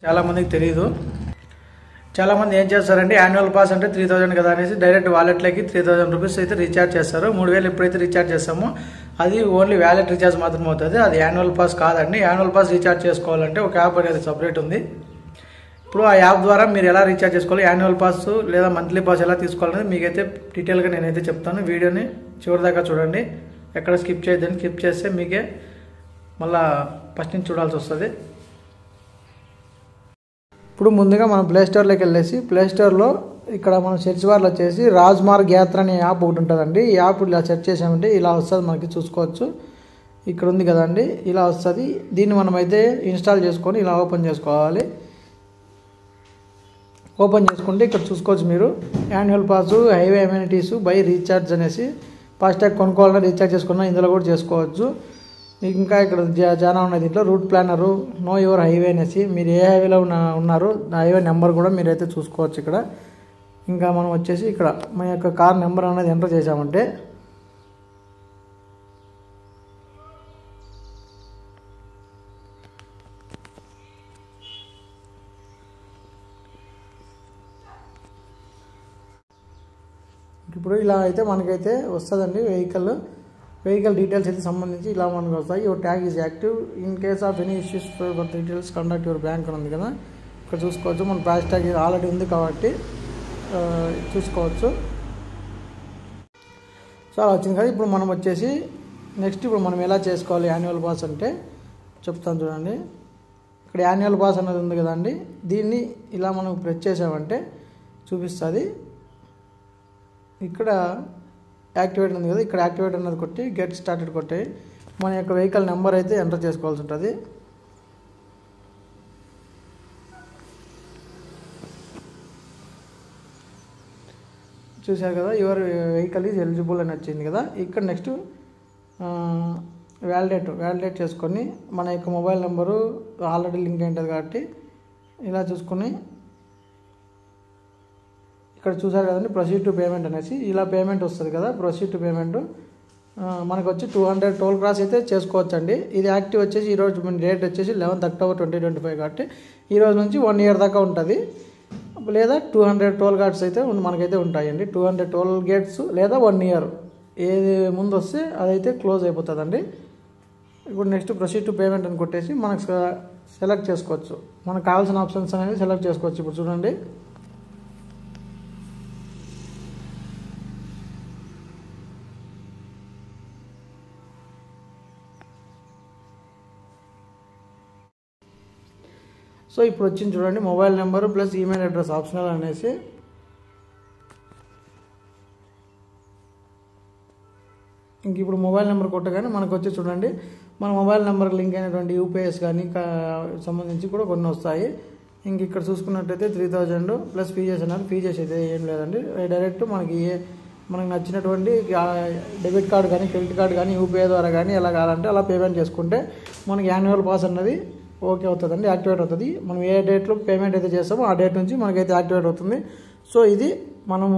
చాలామందికి తెలియదు. చాలామంది ఏం చేస్తారంటే యాన్యువల్ పాస్ అంటే 3000 కదా అనేసి డైరెక్ట్ వాలెట్లోకి 3000 రూపీస్ అయితే రీఛార్జ్ చేస్తారు. 3000 ఎప్పుడైతే రీఛార్జ్ చేస్తామో అది ఓన్లీ వ్యాలెట్ రీఛార్జ్ మాత్రమే అవుతుంది. అది యాన్యువల్ పాస్ కాదండి. యాన్యువల్ పాస్ రీఛార్జ్ చేసుకోవాలంటే ఒక యాప్ అనేది సపరేట్ ఉంది. ఇప్పుడు ఆ యాప్ ద్వారా మీరు ఎలా రీఛార్జ్ చేసుకోవాలి, యాన్యువల్ పాస్ లేదా మంత్లీ పాస్ ఎలా తీసుకోవాలనేది మీకైతే డీటెయిల్గా నేనైతే చెప్తాను. వీడియోని చివరిదాకా చూడండి, ఎక్కడ స్కిప్ చేయొద్దని. స్కిప్ చేస్తే మీకే మళ్ళీ ఫస్ట్ నుంచి చూడాల్సి వస్తుంది. ఇప్పుడు ముందుగా మనం ప్లేస్టోర్లోకి వెళ్ళేసి ప్లేస్టోర్లో ఇక్కడ మనం సెర్చ్ బార్లో వచ్చేసి రాజ్మార్గ్ యాత్ర అనే యాప్ ఒకటి ఉంటుందండి. ఈ యాప్ ఇలా సెర్చ్ చేసామంటే ఇలా వస్తుంది, మనకి చూసుకోవచ్చు. ఇక్కడ ఉంది కదండి, ఇలా వస్తుంది. దీన్ని మనమైతే ఇన్స్టాల్ చేసుకొని ఇలా ఓపెన్ చేసుకోవాలి. ఓపెన్ చేసుకుంటే ఇక్కడ చూసుకోవచ్చు మీరు annual pass, highway amenities, buy recharge అనేసి ఫాస్టాగ్ కొనుక్కోవాలన్నా రీఛార్జ్ చేసుకున్నా ఇందులో కూడా చేసుకోవచ్చు. ఇంకా ఇక్కడ చాలా ఉన్నాయి. దీంట్లో route planner, know your highway అనేసి మీరు ఏ హైవేలో ఉన్నారు హైవే నెంబర్ కూడా మీరైతే చూసుకోవచ్చు ఇక్కడ. ఇంకా మనం వచ్చేసి ఇక్కడ మన యొక్క కార్ నెంబర్ అనేది ఎంటర్ చేసామంటే ఇప్పుడు ఇలా అయితే మనకైతే వస్తుందండి. వెహికల్ డీటెయిల్స్ అయితే సంబంధించి ఇలా మనకు వస్తాయి. Your tag is active in case of any issues for details conduct your bank అని ఉంది కదా, ఇక్కడ చూసుకోవచ్చు. మన ప్రైస్ ట్యాగ్ ఆల్రెడీ ఉంది కాబట్టి చూసుకోవచ్చు. సో అలా వచ్చింది కదా. ఇప్పుడు మనం వచ్చేసి నెక్స్ట్ ఇప్పుడు మనం ఎలా చేసుకోవాలి యాన్యువల్ పాస్ అంటే చెప్తాను చూడండి. ఇక్కడ యాన్యువల్ పాస్ అనేది ఉంది కదండి, దీన్ని ఇలా మనం ప్రెస్ చేసామంటే చూపిస్తుంది. ఇక్కడ యాక్టివేట్ ఉంది కదా, ఇక్కడ యాక్టివేట్ అన్నది కొట్టి గెట్ స్టార్టెడ్ కొట్టి మన యొక్క వెహికల్ నెంబర్ అయితే ఎంటర్ చేసుకోవాల్సి ఉంటుంది. చూశారు కదా, యువర్ వెహికల్ ఈజ్ ఎలిజిబుల్ అని వచ్చింది కదా. ఇక్కడ నెక్స్ట్ వ్యాలిడేట్ చేసుకొని మన యొక్క మొబైల్ నెంబరు ఆల్రెడీ లింక్ అయింటుంది కాబట్టి ఇలా చూసుకొని ఇక్కడ చూసారు కదండి ప్రొసీడ్ టు పేమెంట్ అనేసి ఇలా పేమెంట్ వస్తుంది కదా. ప్రొసీడ్ టు పేమెంట్ మనకు వచ్చి 200 టోల్ క్రాస్ అయితే చేసుకోవచ్చు అండి. ఇది యాక్టివ్ వచ్చేసి ఈరోజు మన డేట్ వచ్చేసి 11 అక్టోబర్ 2025 కాబట్టి ఈరోజు నుంచి 1 ఇయర్ దాకా ఉంటుంది. లేదా 200 టోల్ గేట్స్ అయితే మనకైతే ఉంటాయండి. 200 టోల్ గేట్స్ లేదా 1 ఇయర్ ఏది ముందు వస్తే అదైతే క్లోజ్ అయిపోతుందండి. ఇప్పుడు నెక్స్ట్ ప్రొసీడ్ టు పేమెంట్ అని కొట్టేసి మనకు సెలెక్ట్ చేసుకోవచ్చు. మనకు కావాల్సిన ఆప్షన్స్ అనేది సెలెక్ట్ చేసుకోవచ్చు. ఇప్పుడు చూడండి, సో ఇప్పుడు వచ్చింది చూడండి mobile number plus email address optional అనేసి. ఇంక ఇప్పుడు మొబైల్ నెంబర్ కొట్టగానే మనకు వచ్చి చూడండి మన మొబైల్ నెంబర్కి లింక్ అయినటువంటి యూపీఎస్ కానీ సంబంధించి కూడా కొన్ని వస్తాయి. ఇంక ఇక్కడ చూసుకున్నట్టయితే 3000 ప్లస్ ఫీజెస్ అన్నారు. ఫీజెస్ అయితే ఏం లేదండి, డైరెక్ట్ మనకు నచ్చినటువంటి డెబిట్ కార్డు కానీ క్రెడిట్ కార్డు కానీ యూపీఐ ద్వారా కానీ ఎలా కావాలంటే అలా పేమెంట్ చేసుకుంటే మనకి యాన్యువల్ పాస్ అన్నది ఓకే అవుతుందండి, యాక్టివేట్ అవుతుంది. మనం ఏ డేట్లో పేమెంట్ అయితే చేస్తామో ఆ డేట్ నుంచి మనకైతే యాక్టివేట్ అవుతుంది. సో ఇది మనము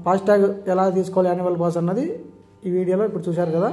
ఫాస్టాగ్ ఎలా తీసుకోవాలి యాన్యువల్ పాస్ అన్నది ఈ వీడియోలో ఇప్పుడు చూశారు కదా.